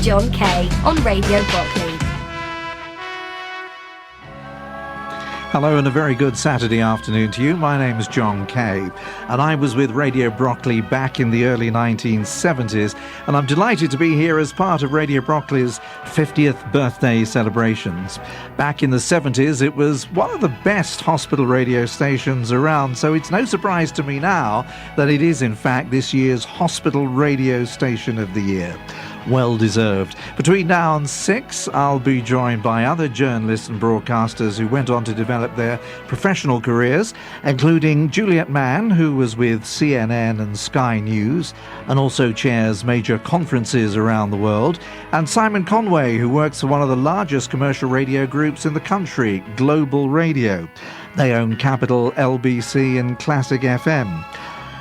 Jon Kaye on Radio Brockley. Hello and a very good Saturday afternoon to you. My name is Jon Kaye and I was with Radio Brockley back in the early 1970s, and I'm delighted to be here as part of Radio Brockley's 50th birthday celebrations. Back in the 70s, it was one of the best hospital radio stations around, so it's no surprise to me now that it is in fact this year's Hospital Radio Station of the Year. Well deserved. Between now and 6, I'll be joined by other journalists and broadcasters who went on to develop their professional careers, including Juliet Mann, who was with CNN and Sky News and also chairs major conferences around the world, and Simon Conway, who works for one of the largest commercial radio groups in the country, Global Radio. They own Capital, LBC and Classic FM.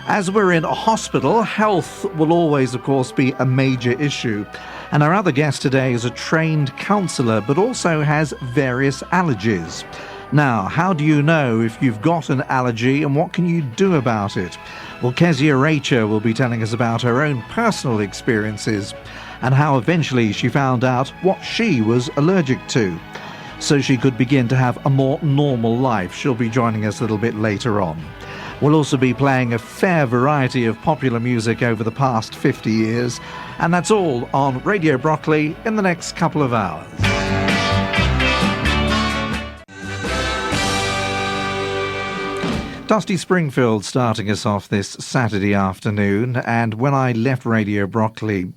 As we're in a hospital, health will always, of course, be a major issue. And our other guest today is a trained counsellor, but also has various allergies. Now, how do you know if you've got an allergy and what can you do about it? Well, Kezia Rachel will be telling us about her own personal experiences and how eventually she found out what she was allergic to, so she could begin to have a more normal life. She'll be joining us a little bit later on. We'll also be playing a fair variety of popular music over the past 50 years, and that's all on Radio Brockley in the next couple of hours. Dusty Springfield starting us off this Saturday afternoon, and when I left Radio Brockley,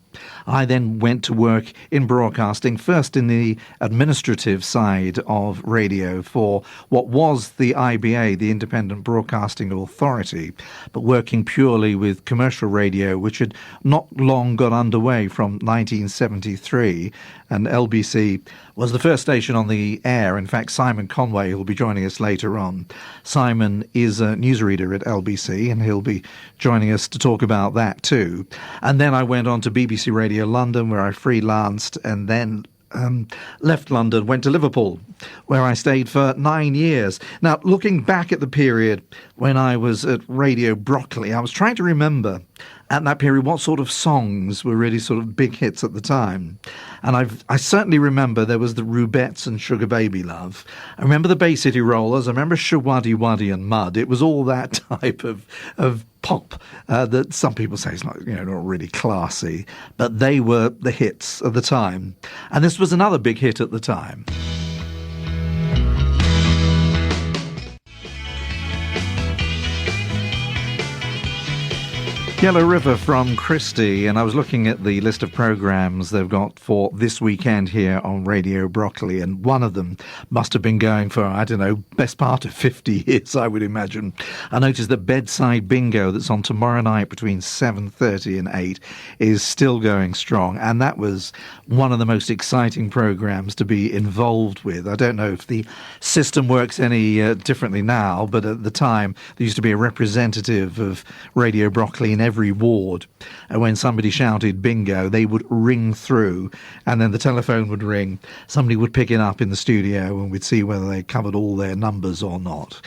I then went to work in broadcasting, first in the administrative side of radio for what was the IBA, the Independent Broadcasting Authority, but working purely with commercial radio, which had not long got underway from 1973, and LBC was the first station on the air. In fact, Simon Conway, who will be joining us later on. Simon is a newsreader at LBC, and he'll be joining us to talk about that too. And then I went on to BBC Radio London, where I freelanced, and then left London, went to Liverpool, where I stayed for 9 years. Now, looking back at the period when I was at Radio Brockley, I was trying to remember at that period what sort of songs were really sort of big hits at the time. And I certainly remember there was the Rubettes and Sugar Baby Love. I remember the Bay City Rollers. I remember Shawaddy Waddy and Mud. It was all that type of pop that some people say is not really classy, but they were the hits of the time. And this was another big hit at the time. Yellow River from Christie, and I was looking at the list of programmes they've got for this weekend here on Radio Brockley, and one of them must have been going for, best part of 50 years, I would imagine. I noticed that Bedside Bingo, that's on tomorrow night between 7:30 and 8, is still going strong, and that was one of the most exciting programmes to be involved with. I don't know if the system works any differently now, but at the time there used to be a representative of Radio Brockley in every ward, and when somebody shouted bingo, they would ring through, and then the telephone would ring. Somebody would pick it up in the studio, and we'd see whether they covered all their numbers or not.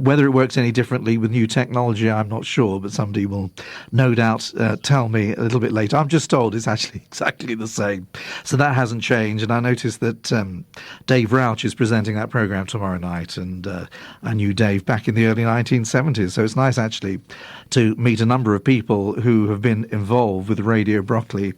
Whether it works any differently with new technology, I'm not sure, but somebody will no doubt tell me a little bit later. I'm just told it's actually exactly the same, so that hasn't changed. And I noticed that Dave Rauch is presenting that programme tomorrow night, and I knew Dave back in the early 1970s, so it's nice actually to meet a number of people who have been involved with Radio Brockley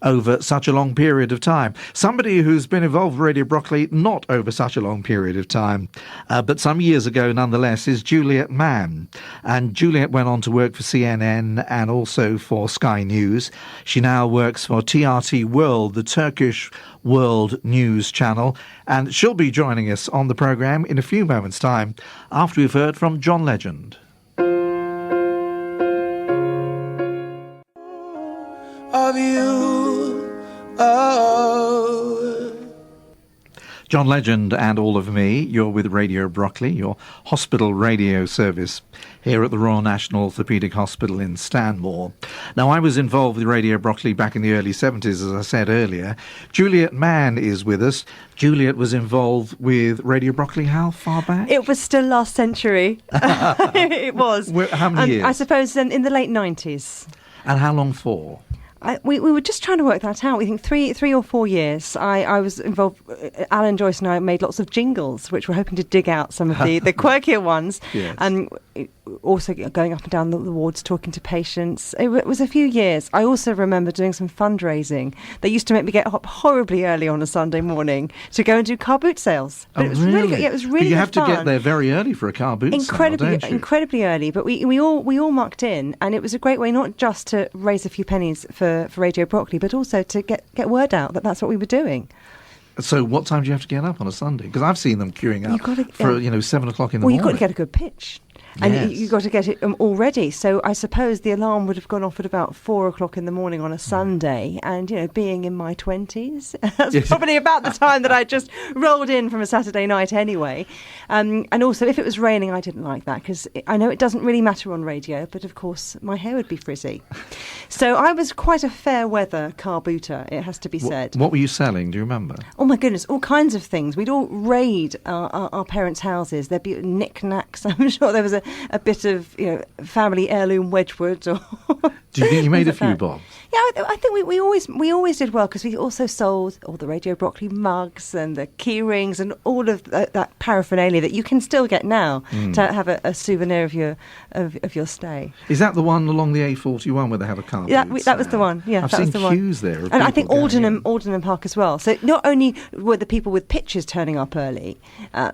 over such a long period of time. Somebody who's been involved with Radio Brockley not over such a long period of time, but some years ago nonetheless, is Juliet Mann. And Juliet went on to work for CNN and also for Sky News. She now works for TRT World, the Turkish World News channel, and she'll be joining us on the programme in a few moments' time after we've heard from John Legend. Of you, oh. John Legend and all of me, you're with Radio Brockley, your hospital radio service here at the Royal National Orthopaedic Hospital in Stanmore. Now, I was involved with Radio Brockley back in the early 70s, as I said earlier. Juliet Mann is with us. Juliet was involved with Radio Brockley how far back? It was still last century. It was. How many years? I suppose in the late 90s. And how long for? We were just trying to work that out. We think 3 or 4 years. I was involved. Alan Joyce and I made lots of jingles, which we're hoping to dig out some of the quirkier ones. Yes. And also going up and down the wards, talking to patients. It was a few years. I also remember doing some fundraising. They used to make me get up horribly early on a Sunday morning to go and do car boot sales. But it was really good. Yeah, it was really But you good have fun. to get there very early for a car boot sale, don't you? Incredibly early. But we all mucked in, and it was a great way not just to raise a few pennies for Radio Brockley, but also to get word out that that's what we were doing. So what time do you have to get up on a Sunday? Because I've seen them queuing up for 7 o'clock in the morning. Well, you've got to get a good pitch. And Yes. you've got to get it already. So I suppose the alarm would have gone off at about 4 o'clock in the morning on a Sunday. And, being in my 20s, that's probably about the time that I just rolled in from a Saturday night anyway. And also, if it was raining, I didn't like that because I know it doesn't really matter on radio, but of course, my hair would be frizzy. So I was quite a fair weather car booter, it has to be said. What were you selling? Do you remember? Oh my goodness, all kinds of things. We'd all raid our parents' houses. There'd be knick-knacks. I'm sure there was a bit of family heirloom Wedgwood. Or Do you think you made a things few like that. bob? Yeah, I think we always did well because we also sold all the Radio Brockley mugs and the key rings and all of that paraphernalia that you can still get now to have a souvenir of your stay. Is that the one along the A41 where they have a car boot That was the sale? one. Yeah, I've that seen was the one. queues there. Of And I people think going in. Aldenham Park as well. So not only were the people with pitches turning up early,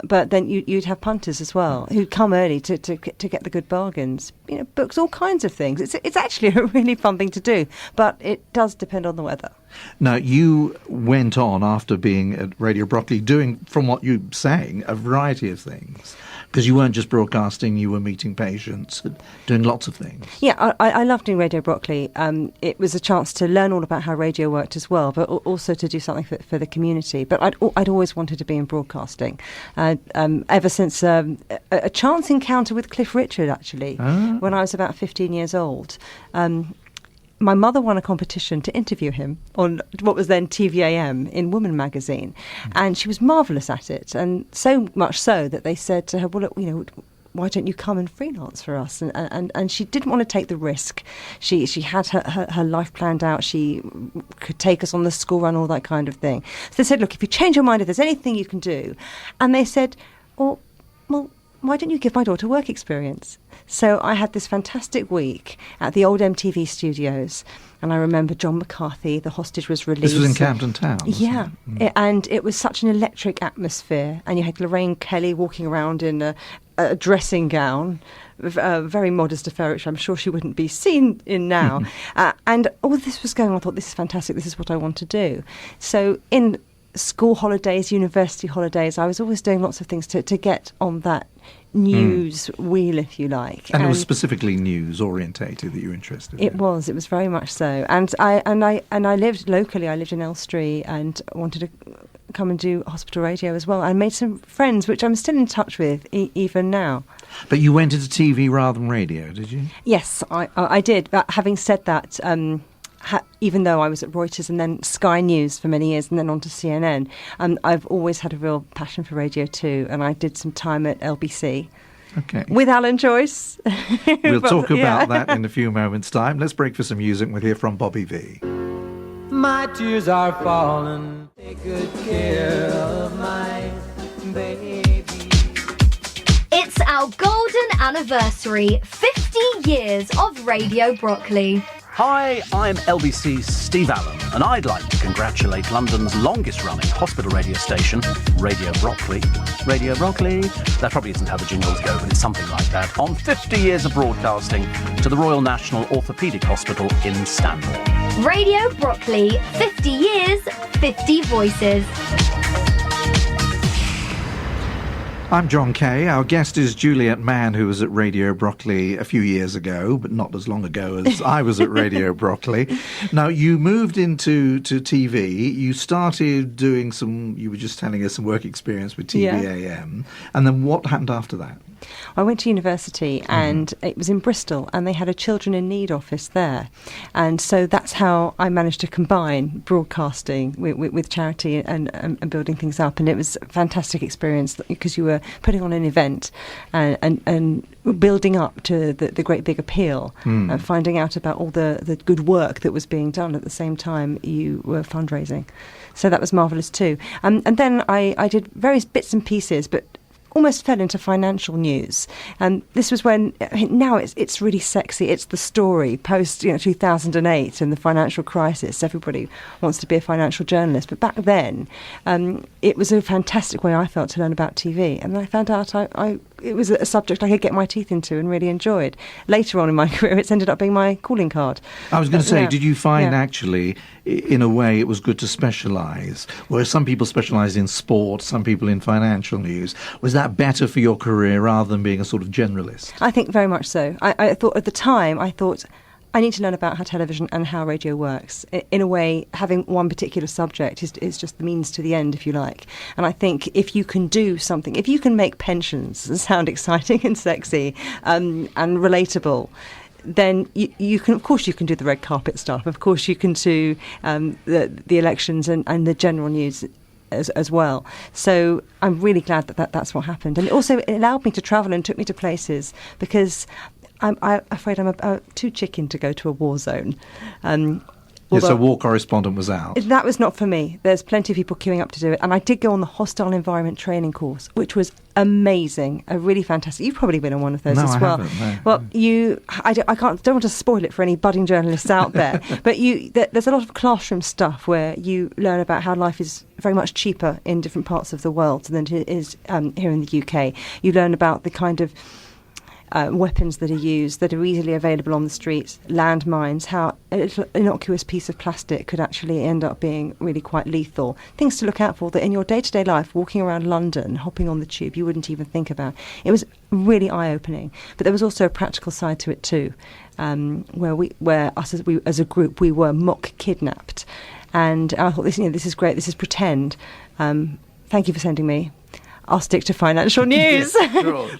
but then you'd have punters as well who'd come early to get the good bargains. Books, all kinds of things. It's actually a really fun thing to do, but it does depend on the weather. Now, you went on after being at Radio Brockley doing, from what you're saying, a variety of things. Because you weren't just broadcasting, you were meeting patients, and doing lots of things. Yeah, I loved doing Radio Brockley. It was a chance to learn all about how radio worked as well, but also to do something for the community. But I'd always wanted to be in broadcasting, ever since a chance encounter with Cliff Richard, actually, when I was about 15 years old. My mother won a competition to interview him on what was then TVAM in Woman magazine, and she was marvellous at it, and so much so that they said to her, well, look, why don't you come and freelance for us? And she didn't want to take the risk. She had her life planned out. She could take us on the school run, all that kind of thing. So they said, look, if you change your mind, if there's anything you can do. And they said, well, why don't you give my daughter work experience? So I had this fantastic week at the old MTV studios, and I remember John McCarthy, The Hostage was released. This was in Camden Town, wasn't Yeah, and it was such an electric atmosphere, and you had Lorraine Kelly walking around in a dressing gown, a very modest affair, which I'm sure she wouldn't be seen in now. And all this was going on. I thought, this is fantastic, this is what I want to do. So in school holidays, university holidays, I was always doing lots of things to get on that news wheel, if you like. And it was specifically news orientated that you were interested in. It was very much so. And I lived locally. I lived in Elstree and wanted to come and do hospital radio as well. I made some friends, which I'm still in touch with even now. But you went into TV rather than radio, did you? Yes, I did. But having said that, even though I was at Reuters and then Sky News for many years and then on to CNN, I've always had a real passion for radio too, and I did some time at LBC. Okay. With Alan Joyce. We'll talk about that in a few moments' time. Let's break for some music. We'll hear from Bobby V. My tears are falling. Take good care of my baby. It's our golden anniversary, 50 years of Radio Brockley. Hi, I'm LBC's Steve Allen, and I'd like to congratulate London's longest-running hospital radio station, Radio Brockley. Radio Brockley? That probably isn't how the jingles go, but it's something like that. On 50 years of broadcasting to the Royal National Orthopaedic Hospital in Stanmore. Radio Brockley, 50 years, 50 voices. I'm Jon Kaye. Our guest is Juliet Mann, who was at Radio Brockley a few years ago, but not as long ago as I was at Radio Brockley. Now, you moved into TV. You started doing you were just telling us, some work experience with TVAM. And then what happened after that? I went to university and it was in Bristol, and they had a Children in Need office there. And so that's how I managed to combine broadcasting with charity and building things up. And it was a fantastic experience because you were putting on an event and building up to the great big appeal and finding out about all the good work that was being done at the same time you were fundraising. So that was marvellous too. And then I did various bits and pieces, but almost fell into financial news. And this was when, now it's really sexy. It's the story post 2008 and the financial crisis. Everybody wants to be a financial journalist. But back then, it was a fantastic way, I felt, to learn about TV. And I found out it was a subject I could get my teeth into and really enjoyed. Later on in my career, it's ended up being my calling card. I was going to say, did you find actually, in a way, it was good to specialise? Whereas some people specialise in sport, some people in financial news. Was that better for your career rather than being a sort of generalist? I think very much so. I thought at the time, I need to learn about how television and how radio works. In a way, having one particular subject is just the means to the end, if you like. And I think if you can do something, if you can make pensions sound exciting and sexy and relatable, then you can, of course, you can do the red carpet stuff. Of course, you can do the elections and the general news as well. So I'm really glad that's what happened. And it allowed me to travel and took me to places because I'm afraid I'm too chicken to go to a war zone. Yes, a war correspondent was out. That was not for me. There's plenty of people queuing up to do it. And I did go on the hostile environment training course, which was amazing, really fantastic. You've probably been on one of those as well. Haven't, no. Well, I don't want to spoil it for any budding journalists out there, but there's a lot of classroom stuff where you learn about how life is very much cheaper in different parts of the world than it is here in the UK. You learn about the kind of weapons that are used, that are easily available on the streets, landmines, how a little innocuous piece of plastic could actually end up being really quite lethal. Things to look out for that in your day-to-day life, walking around London, hopping on the tube, you wouldn't even think about. It was really eye-opening. But there was also a practical side to it too, where as a group, we were mock kidnapped. And I thought, this is great, this is pretend. Thank you for sending me. I'll stick to financial news,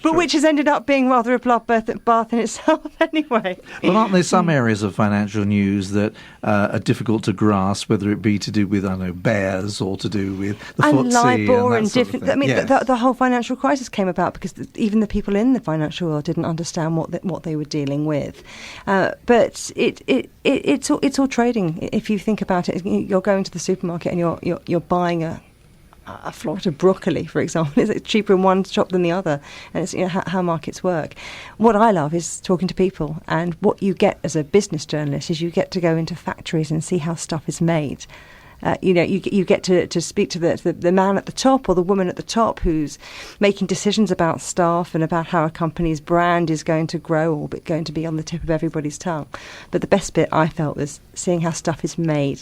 but which has ended up being rather a bloodbath in itself anyway. Well, aren't there some areas of financial news that are difficult to grasp, whether it be to do with, bears or to do with the FTSE LIBOR and different. I mean, the whole financial crisis came about because even the people in the financial world didn't understand what they were dealing with. But it's all trading. If you think about it, you're going to the supermarket and you're buying a Florida broccoli, for example. It's cheaper in one shop than the other, and it's how markets work. What I love is talking to people, and what you get as a business journalist is you get to go into factories and see how stuff is made. You get to speak to the man at the top or the woman at the top who's making decisions about staff and about how a company's brand is going to grow or going to be on the tip of everybody's tongue. But the best bit I felt was seeing how stuff is made.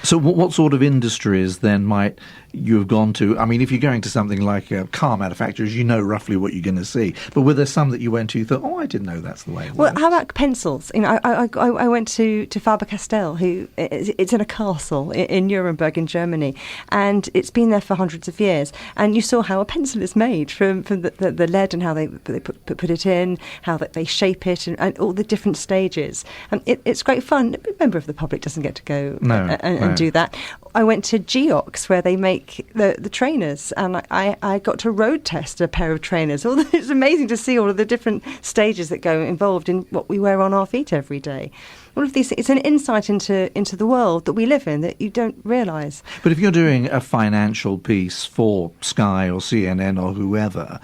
So what sort of industries then might you have gone to? I mean, if you're going to something like car manufacturers, you know roughly what you're going to see. But were there some that you went to you thought, I didn't know that's the way it works? How about pencils? I went to Faber-Castell, it's in a castle in Nuremberg in Germany, and it's been there for hundreds of years. And you saw how a pencil is made from the lead and how they put it in, how they shape it, and all the different stages. And it's great fun. A member of the public doesn't get to go and do that. I went to Geox, where they make the trainers, and I got to road test a pair of trainers. It's amazing to see all of the different stages that go involved in what we wear on our feet every day. All of these things, it's an insight into the world that we live in that you don't realise. But if you're doing a financial piece for Sky or CNN or whoever,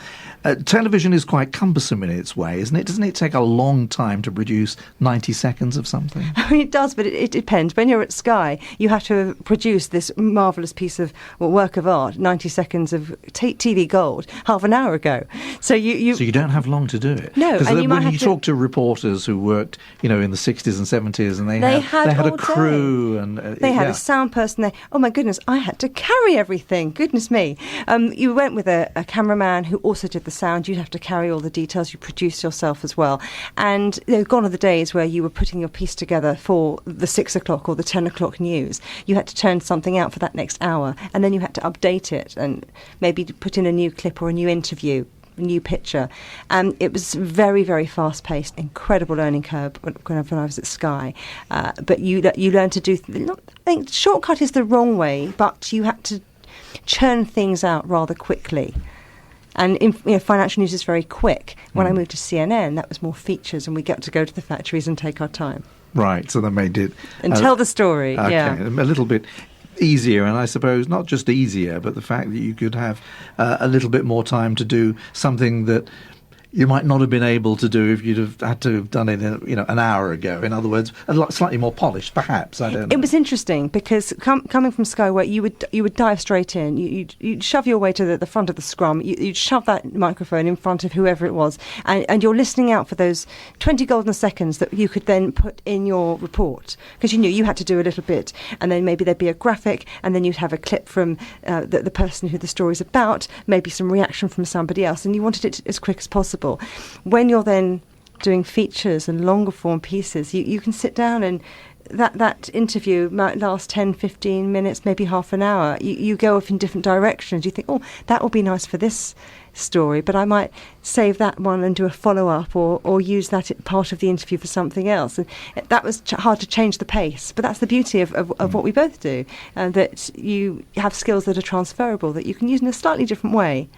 television is quite cumbersome in its way, isn't it? Doesn't it take a long time to produce 90 seconds of something? I mean, it does, but it depends. When you're at Sky, you have to produce this marvellous piece of work of art, 90 seconds of TV gold, half an hour ago. So you don't have long to do it. No, because and when you talk to reporters who worked, in the 60s and 70s, and they had a crew and they had a sound person there. Oh my goodness, I had to carry everything. Goodness me. You went with a cameraman who also did the sound. You'd have to carry all the details. You produced yourself as well. And gone are the days where you were putting your piece together for the 6 o'clock or the 10 o'clock news. You had to turn something out for that next hour, and then you had to update it and maybe put in a new clip or a new interview new picture. And it was very, very fast-paced, incredible learning curve when I was at Sky. But you learn to do... I think shortcut is the wrong way, but you had to churn things out rather quickly. And financial news is very quick. When I moved to CNN, that was more features, and we got to go to the factories and take our time. Right, so that made it... And tell the story, okay, yeah. A little bit easier, and I suppose not just easier, but the fact that you could have a little bit more time to do something that you might not have been able to do if you'd have had to have done it an hour ago. In other words, slightly more polished, perhaps. I don't know. It was interesting because coming from Sky, where you would dive straight in, you'd shove your way to the front of the scrum, you'd shove that microphone in front of whoever it was, and you're listening out for those 20 golden seconds that you could then put in your report, because you knew you had to do a little bit, and then maybe there'd be a graphic, and then you'd have a clip from the person who the story's about, maybe some reaction from somebody else, and you wanted it as quick as possible. When you're then doing features and longer form pieces, you can sit down, and that interview might last 10, 15 minutes, maybe half an hour. You go off in different directions. You think, oh, that will be nice for this story, but I might save that one and do a follow-up or use that part of the interview for something else. And that was hard to change the pace, but that's the beauty of what we both do, that you have skills that are transferable, that you can use in a slightly different way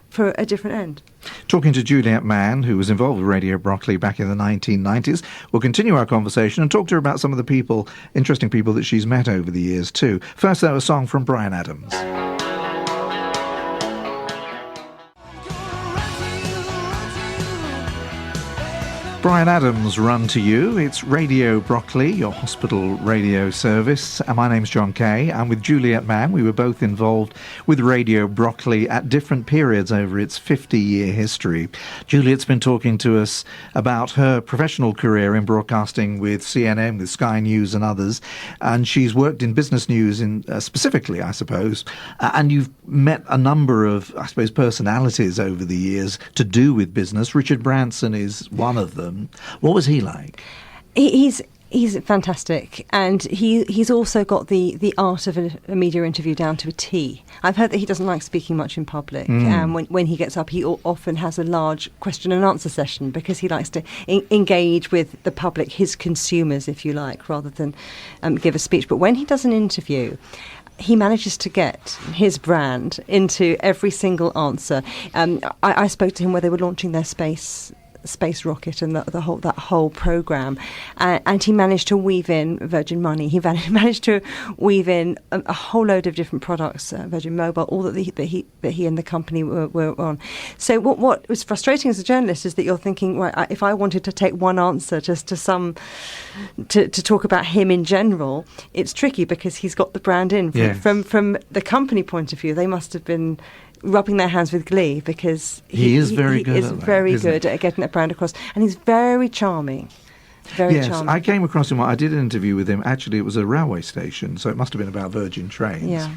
for a different end. Talking to Juliet Mann, who was involved with Radio Brockley back in the 1990s. We'll continue our conversation and talk to her about some of the interesting people that she's met over the years too. First, though, a song from Bryan Adams. Bryan Adams, Run to You. It's Radio Brockley, your hospital radio service. And my name's Jon Kaye. I'm with Juliet Mann. We were both involved with Radio Brockley at different periods over its 50-year history. Juliet's been talking to us about her professional career in broadcasting with CNN, with Sky News and others. And she's worked in business news specifically, I suppose. And you've met a number of, I suppose, personalities over the years to do with business. Richard Branson is one of them. What was he like? He's fantastic, and he's also got the art of a media interview down to a T. I've heard that he doesn't like speaking much in public, and when he gets up, he often has a large question and answer session because he likes to engage with the public, his consumers, if you like, rather than give a speech. But when he does an interview, he manages to get his brand into every single answer. I spoke to him where they were launching their space rocket and that whole program, and he managed to weave in Virgin Money. He managed to weave in a whole load of different products, Virgin Mobile, all that he and the company were on. So what was frustrating as a journalist is that you're thinking, right, if I wanted to take one answer just to talk about him in general, it's tricky because he's got the brand in. From the company point of view, they must have been rubbing their hands with glee because he is very good at getting that brand across, and he's very charming. Charming. I came across him. I did an interview with him. Actually, it was a railway station, so it must have been about Virgin Trains. Yeah.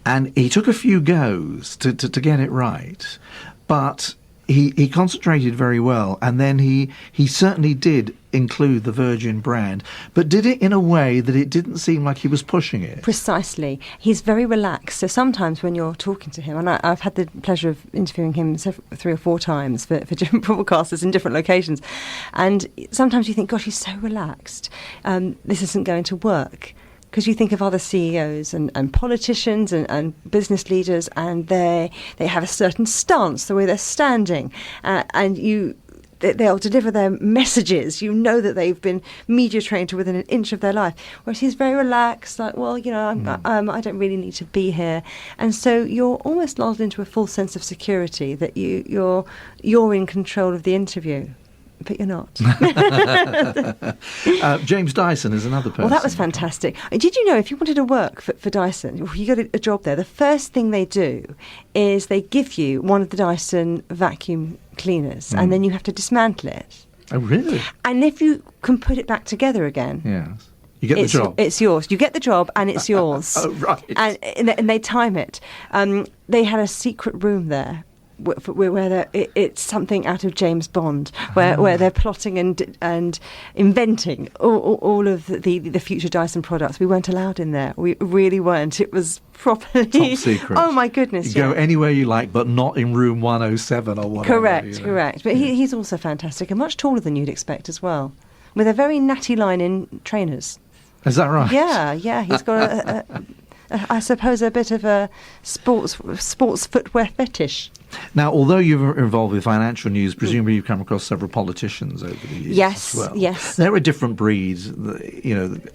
And he took a few goes to get it right, but he concentrated very well, and then he certainly did include the Virgin brand, but did it in a way that it didn't seem like he was pushing it. Precisely. He's very relaxed. So sometimes when you're talking to him, and I've had the pleasure of interviewing him 3 or 4 times for different broadcasters in different locations, and sometimes you think, gosh, he's so relaxed. This isn't going to work. Because you think of other CEOs and politicians and business leaders, and they have a certain stance, the way they're standing, and they'll deliver their messages. You know that they've been media trained to within an inch of their life. Whereas he's very relaxed, like, well, I don't really need to be here, and so you're almost lulled into a full sense of security that you're in control of the interview. But you're not. James Dyson is another person. Well, that was fantastic. Did you know if you wanted to work for Dyson, if you got a job there, the first thing they do is they give you one of the Dyson vacuum cleaners, and then you have to dismantle it. Oh, really? And if you can put it back together again... Yes. You get the job. It's yours. You get the job, and it's yours. Oh, right. And they time it. They had a secret room there where it's something out of James Bond, where they're plotting and inventing all of the future Dyson products. We weren't allowed in there. We really weren't. It was properly top secret. Oh my goodness! You go anywhere you like, but not in room 107 or whatever. Correct. But he's also fantastic and much taller than you'd expect as well, with a very natty line in trainers. Is that right? Yeah. He's got I suppose a bit of a sports footwear fetish. Now, although you're involved with financial news, presumably you've come across several politicians over the years as well. Yes. They're a different breed,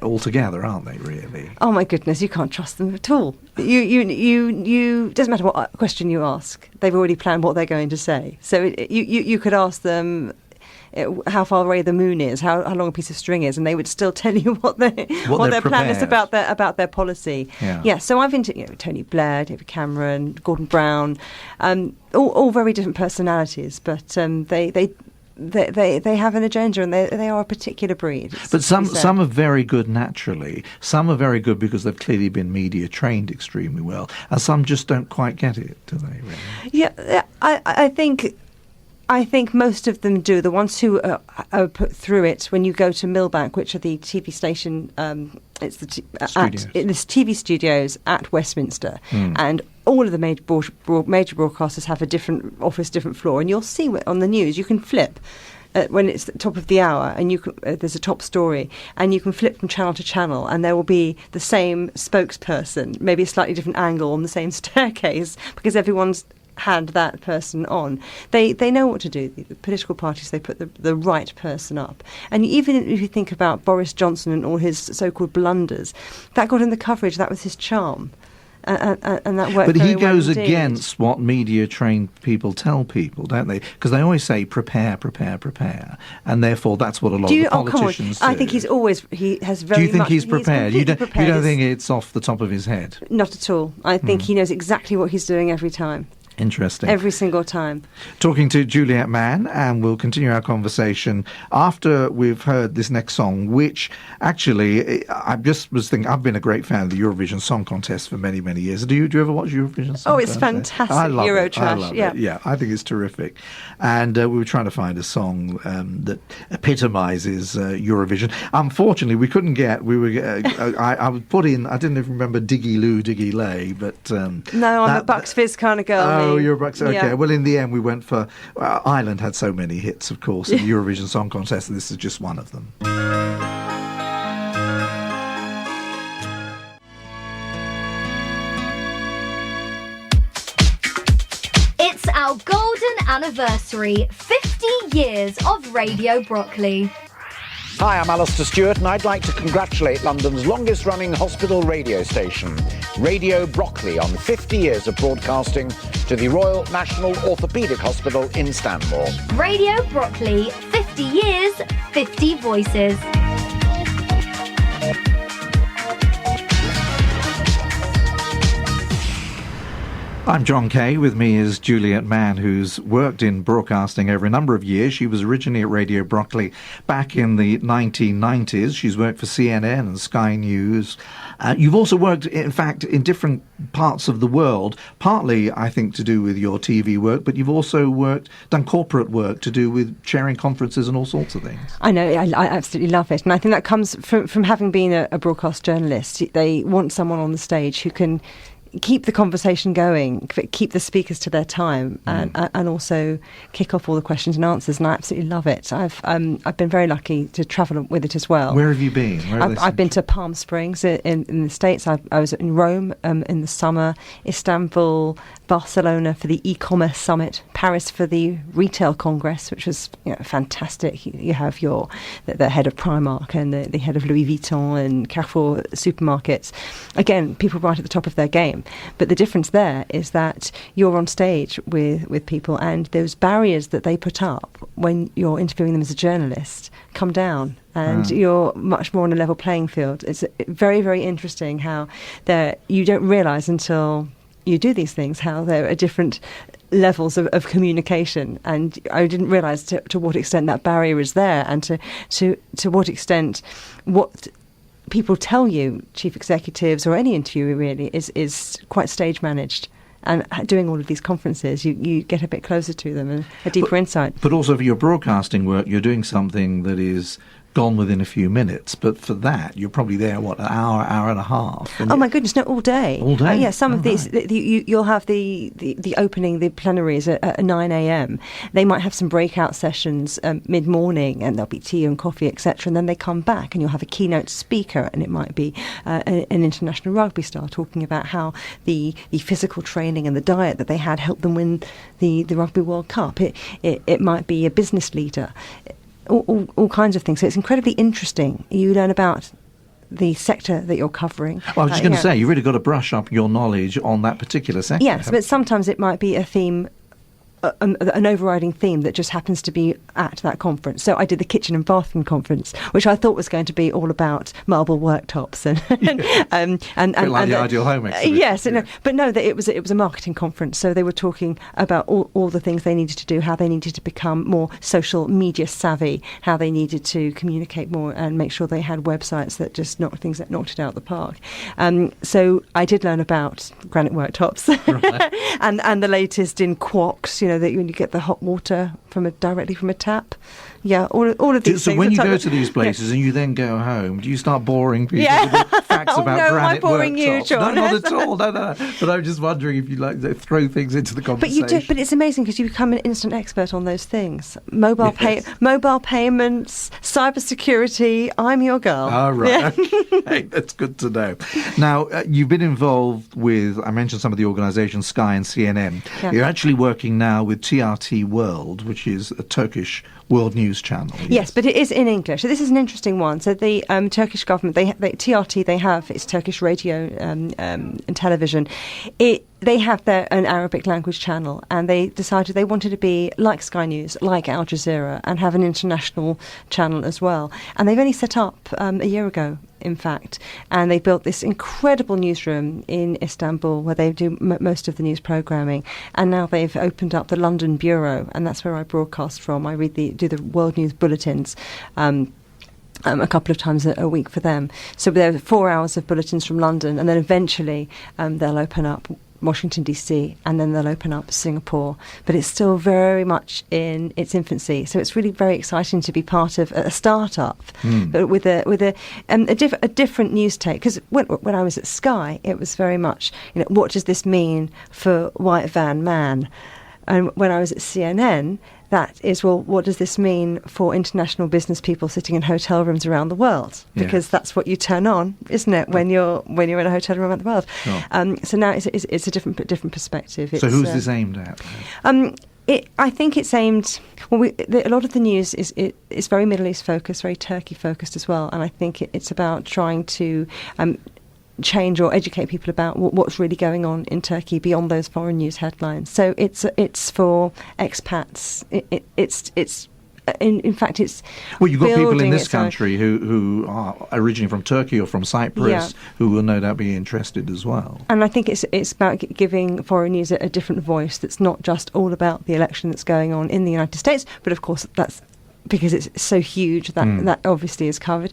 altogether, aren't they, really? Oh, my goodness, you can't trust them at all. You doesn't matter what question you ask, they've already planned what they're going to say. So you could ask them how far away the moon is, how long a piece of string is, and they would still tell you what their plan is about their policy. Yeah. So I've interviewed Tony Blair, David Cameron, Gordon Brown, all very different personalities, but they have an agenda, and they are a particular breed. But some are very good naturally. Some are very good because they've clearly been media trained extremely well, and some just don't quite get it, do they? Really? Yeah, I think most of them do. The ones who are put through it, when you go to Millbank, which are the TV station, it's the TV studios at Westminster, and all of the major broadcasters have a different office, different floor, and you'll see on the news. You can flip when it's the top of the hour, and there's a top story, and you can flip from channel to channel, and there will be the same spokesperson, maybe a slightly different angle on the same staircase, because everyone's had that person on. They know what to do. The political parties, they put the right person up. And even if you think about Boris Johnson and all his so-called blunders, that got in the coverage. That was his charm. And that worked. But he very well goes indeed. against what media-trained people tell people, don't they? Because they always say prepare, and therefore that's what a lot of the politicians do. I think he has very. Do you think much, he's prepared? You don't prepared. think it's off the top of his head? Not at all. I think he knows exactly what he's doing every time. Interesting. Every single time. Talking to Juliet Mann, and we'll continue our conversation after we've heard this next song, which actually, I just was thinking, I've been a great fan of the Eurovision Song Contest for many, many years. Do you ever watch Eurovision Song Contest? It's fantastic. I love Eurotrash. I love it. Yeah, I think it's terrific. And we were trying to find a song that epitomises Eurovision. Unfortunately, we couldn't get, I would put in, I didn't even remember Diggy Loo, Diggy Lay, but... no, I'm a Bucks Fizz kind of girl. Oh, you're a Bucks. Okay. Yeah. Well, in the end, we went for Ireland had so many hits, of course, in the Eurovision Song Contest, and this is just one of them. It's our golden anniversary, 50 years of Radio Brockley. Hi, I'm Alistair Stewart, and I'd like to congratulate London's longest-running hospital radio station, Radio Brockley, on 50 years of broadcasting to the Royal National Orthopaedic Hospital in Stanmore. Radio Brockley, 50 years, 50 voices. I'm Jon Kaye. With me is Juliet Mann, who's worked in broadcasting over a number of years. She was originally at Radio Brockley back in the 1990s. She's worked for CNN and Sky News. You've also worked, in fact, in different parts of the world, partly, I think, to do with your TV work, but you've also done corporate work to do with chairing conferences and all sorts of things. I know, I absolutely love it. And I think that comes from having been a broadcast journalist. They want someone on the stage who can keep the conversation going, keep the speakers to their time, and also kick off all the questions and answers. And I absolutely love it. I've been very lucky to travel with it as well. Where have you been? I've been to Palm Springs in the States. I was in Rome in the summer, Istanbul, Barcelona for the e-commerce summit, Paris for the retail congress, which was fantastic. You have the head of Primark and the head of Louis Vuitton and Carrefour supermarkets. Again, people right at the top of their game. But the difference there is that you're on stage with people, and those barriers that they put up when you're interviewing them as a journalist come down, and you're much more on a level playing field. It's very, very interesting how you don't realise until you do these things how there are different levels of communication, and I didn't realise to what extent that barrier is there, and to what extent what people tell you, chief executives or any interviewer really, is quite stage managed. And doing all of these conferences, you get a bit closer to them and a deeper insight. But also for your broadcasting work, you're doing something that is gone within a few minutes. But for that, you're probably there, an hour and a half? Oh my goodness, no, all day. All day? Yeah, some of these, you'll have the opening, the plenaries at 9 a.m. They might have some breakout sessions mid-morning, and there'll be tea and coffee, etc. And then they come back and you'll have a keynote speaker, and it might be an international rugby star talking about how the physical training and the diet that they had helped them win the Rugby World Cup. It might be a business leader. All kinds of things. So it's incredibly interesting. You learn about the sector that you're covering. Well, I was just going to say, you've really got to brush up your knowledge on that particular sector. Yes, but sometimes it might be a theme, an overriding theme that just happens to be at that conference. So I did the kitchen and bathroom conference, which I thought was going to be all about marble worktops and the Ideal Home exhibition. Yes, but no, that it was a marketing conference. So they were talking about all the things they needed to do, how they needed to become more social media savvy, how they needed to communicate more and make sure they had websites that just knocked it out of the park. So I did learn about granite worktops and the latest in quarks. That when you get the hot water directly from a tap. Yeah, all of these things. So when you go to these places and you then go home, do you start boring people with facts about granite am I boring worktops? You, John? No, not at all. No. But I'm just wondering if you like to throw things into the conversation. But you do. But it's amazing because you become an instant expert on those things. Mobile payments, cybersecurity. I'm your girl. Oh, right. Yeah. Hey, that's good to know. Now, you've been involved with, I mentioned some of the organisations, Sky and CNN. Yeah. You're actually working now with TRT World, which is a Turkish world news channel. Yes, but it is in English. So this is an interesting one. So the Turkish government, TRT, they have, it's Turkish radio and television. They have an Arabic language channel, and they decided they wanted to be like Sky News, like Al Jazeera, and have an international channel as well. And they've only set up a year ago, in fact, and they built this incredible newsroom in Istanbul where they do most of the news programming. And now they've opened up the London bureau, and that's where I broadcast from. I do the world news bulletins. A couple of times a week for them. So there are 4 hours of bulletins from London, and then eventually they'll open up Washington DC, and then they'll open up Singapore. But it's still very much in its infancy, so it's really very exciting to be part of a startup, but with a different news take. Because when I was at Sky, it was very much, what does this mean for white van man? And when I was at CNN, that is, what does this mean for international business people sitting in hotel rooms around the world? Because that's what you turn on, isn't it, when you're in a hotel room around the world? Sure. So now it's a different perspective. So who's this aimed at? I think it's aimed. Well, a lot of the news is very Middle East focused, very Turkey focused as well, and I think it's about trying to change or educate people about what's really going on in Turkey beyond those foreign news headlines. So it's for expats. In fact, it's well. You've got people in this country who are originally from Turkey or from Cyprus who will no doubt be interested as well. And I think it's about giving foreign news a different voice. That's not just all about the election that's going on in the United States, but of course that's because it's so huge that obviously is covered.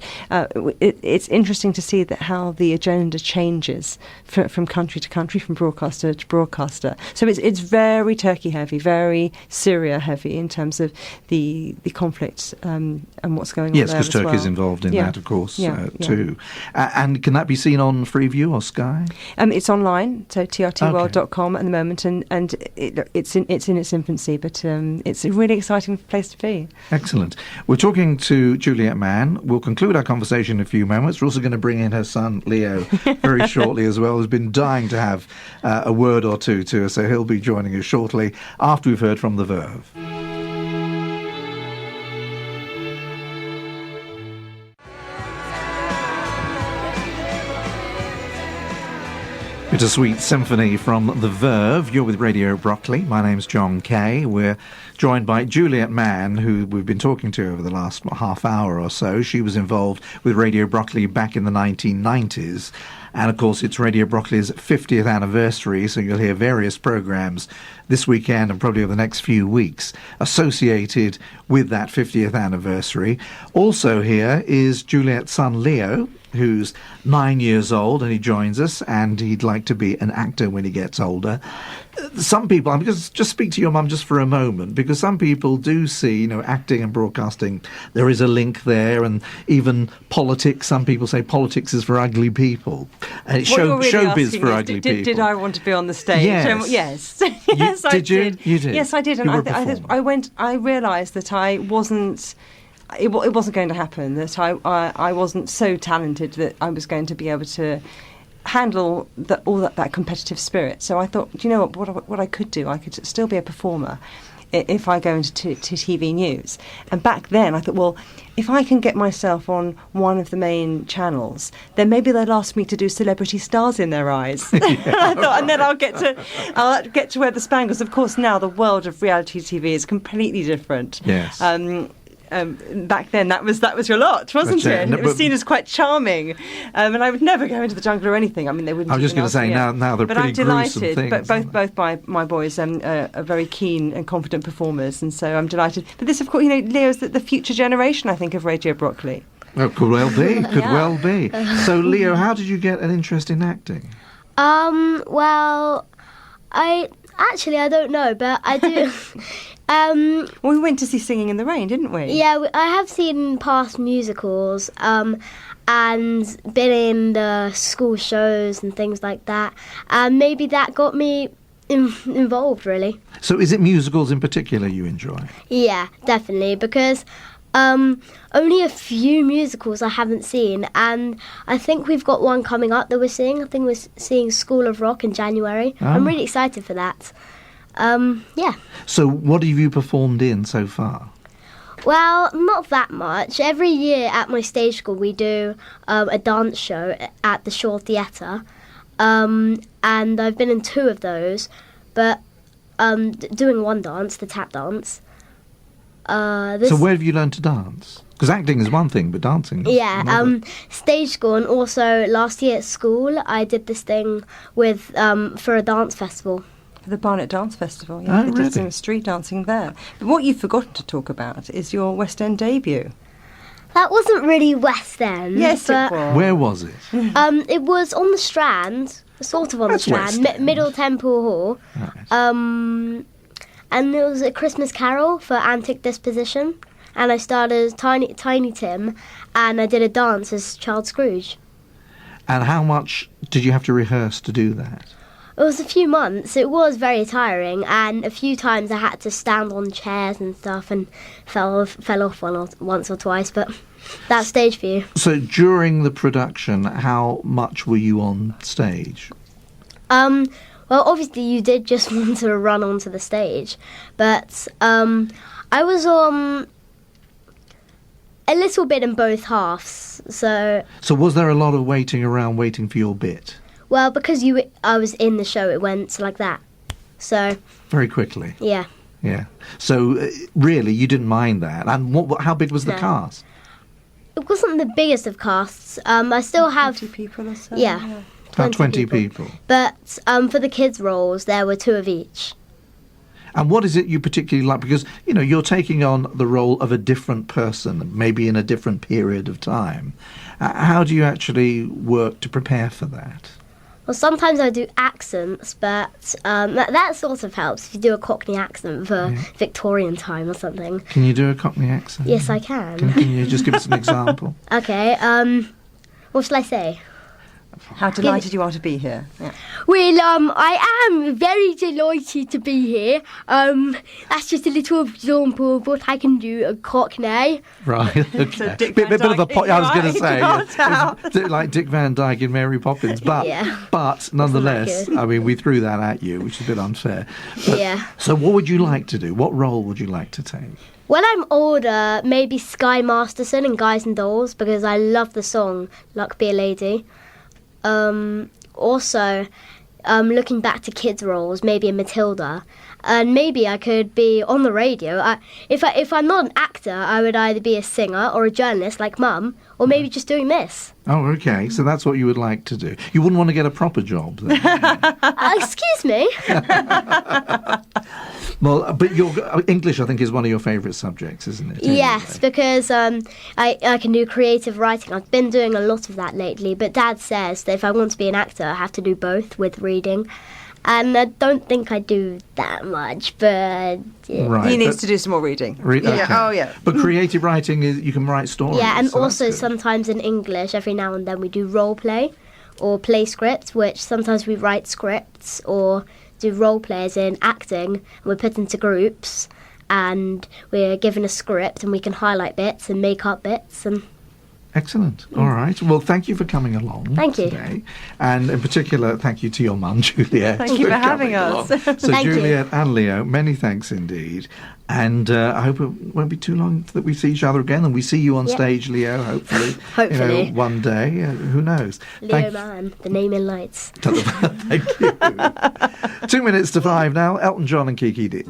It's interesting to see that how the agenda changes from country to country, from broadcaster to broadcaster. So it's very Turkey heavy, very Syria heavy in terms of the conflict and what's going on there. Yes, because Turkey's involved in that, of course, too. And can that be seen on Freeview or Sky? It's online, so trtworld.com at the moment, and it's in its infancy, but it's a really exciting place to be. Excellent. We're talking to Juliet Mann. We'll conclude our conversation in a few moments. We're also going to bring in her son, Leo, very shortly as well, who's been dying to have a word or two to us, so he'll be joining us shortly after we've heard from The Verve. Bittersweet Symphony from The Verve. You're with Radio Brockley. My name's Jon Kaye. We're joined by Juliet Mann, who we've been talking to over the last half hour or so. She was involved with Radio Brockley back in the 1990s. And of course, it's Radio Brockley's 50th anniversary, so you'll hear various programmes this weekend and probably over the next few weeks associated with that 50th anniversary. Also here is Juliet's son Leo, who's 9 years old, and he joins us, and he'd like to be an actor when he gets older. Some people, I'm just speak to your mum just for a moment, because some people do see, acting and broadcasting, there is a link there, and even politics. Some people say politics is for ugly people, and it's showbiz for ugly people. Did I want to be on the stage? Yes. Yes. Yes, I did. You did? Yes, I did. And I realised that I wasn't... It wasn't going to happen, that I wasn't so talented that I was going to be able to handle all that competitive spirit. So I thought, do you know what I could do? I could still be a performer if I go into TV news. And back then I thought, well, if I can get myself on one of the main channels, then maybe they'll ask me to do Celebrity Stars in Their Eyes. And I thought, and then I'll get to wear the spangles. Of course, now the world of reality TV is completely different. Yes. Back then, that was your lot, wasn't it? And it was seen as quite charming, and I would never go into the jungle or anything. I mean, they wouldn't. I was just going to say now they're pretty gruesome things. But both my boys are very keen and confident performers, and so I'm delighted. But this, of course, Leo's the future generation, I think, of Radio Brockley. Oh, could well be. Well be. So, Leo, how did you get an interest in acting? Well, I don't know, but I do. Well, we went to see Singing in the Rain, didn't we? Yeah, I have seen past musicals and been in the school shows and things like that. And maybe that got me involved, really. So is it musicals in particular you enjoy? Yeah, definitely, because only a few musicals I haven't seen, and I think we've got one coming up that we're seeing. I think we're seeing School of Rock in January. Oh. I'm really excited for that. Yeah. So what have you performed in so far? Well, not that much. Every year at my stage school we do a dance show at the Shaw Theatre, and I've been in 2 of those, but doing one dance, the tap dance. So where have you learned to dance? Because acting is one thing, but dancing is another. Stage school, and also last year at school I did this thing with for a dance festival. The Barnet Dance Festival, yeah. Oh, They did some really? street dancing there. But what you've forgotten to talk about is your West End debut. That wasn't really West End. Yes, but, it was. Where was it? It was on the Strand, sort of on That's the Strand, West End. Middle Temple Hall. Right. And it was a Christmas carol for Antic Disposition. And I started as Tiny Tim, and I did a dance as Child Scrooge. And how much did you have to rehearse to do that? It was a few months. It was very tiring, and a few times I had to stand on chairs and stuff and fell off once or twice, but that's stage for you. So during the production, how much were you on stage? Well, obviously you did just want to run onto the stage, but I was on a little bit in both halves, so was there a lot of waiting around, waiting for your bit? Well, because I was in the show, it went like that. So Very quickly? Yeah. Yeah. So, really, you didn't mind that? And how big was the No. cast? It wasn't the biggest of casts. I still have... 20 people or so? Yeah. About 20 people. But for the kids' roles, there were 2 of each. And what is it you particularly like? Because, you're taking on the role of a different person, maybe in a different period of time. How do you actually work to prepare for that? Well, sometimes I do accents, but that sort of helps if you do a Cockney accent for Victorian time or something. Can you do a Cockney accent? Yes, I can. Can you just give us an example? Okay, what shall I say? How delighted you are to be here. Yeah. Well, I am very delighted to be here. That's just a little example of what I can do at Cockney. Right, okay. Dick Bit Van of a Dyke, I was going to right, say, got it's like Dick Van Dyke in Mary Poppins, but Yeah. but nonetheless, good. I mean, we threw that at you, which is a bit unfair. But, Yeah. So what would you like to do? What role would you like to take? When I'm older, maybe Sky Masterson in Guys and Dolls, because I love the song Luck Be a Lady. Also, looking back to kids' roles, maybe in Matilda, and maybe I could be on the radio. If I'm not an actor, I would either be a singer or a journalist like Mum, or maybe just doing this. Oh, okay. So that's what you would like to do. You wouldn't want to get a proper job then? Excuse me. Well, but your English, I think, is one of your favourite subjects, isn't it? Yes, because I can do creative writing. I've been doing a lot of that lately, but Dad says that if I want to be an actor, I have to do both with reading. And I don't think I do that much, but... Right, He needs to do some more reading. Okay. Yeah. Oh, yeah. But creative writing, is you can write stories. Yeah, and so also that's good. sometimes in English, every now and then we do role play or play scripts, which sometimes we write scripts or do role plays in acting, and we're put into groups and we're given a script and we can highlight bits and make up bits. And Excellent. All right. Well, thank you for coming along Thank you. today. And in particular, thank you to your mum, Juliet. Thank you for having coming us. along. So, Thank you. Juliet and Leo, many thanks indeed. And I hope it won't be too long that we see each other again, and we see you on Yep. stage, Leo, hopefully. Hopefully. One day. Who knows? Leo Mann, the name in lights. Thank you. 2 minutes to 5 now. Elton John and Kiki D.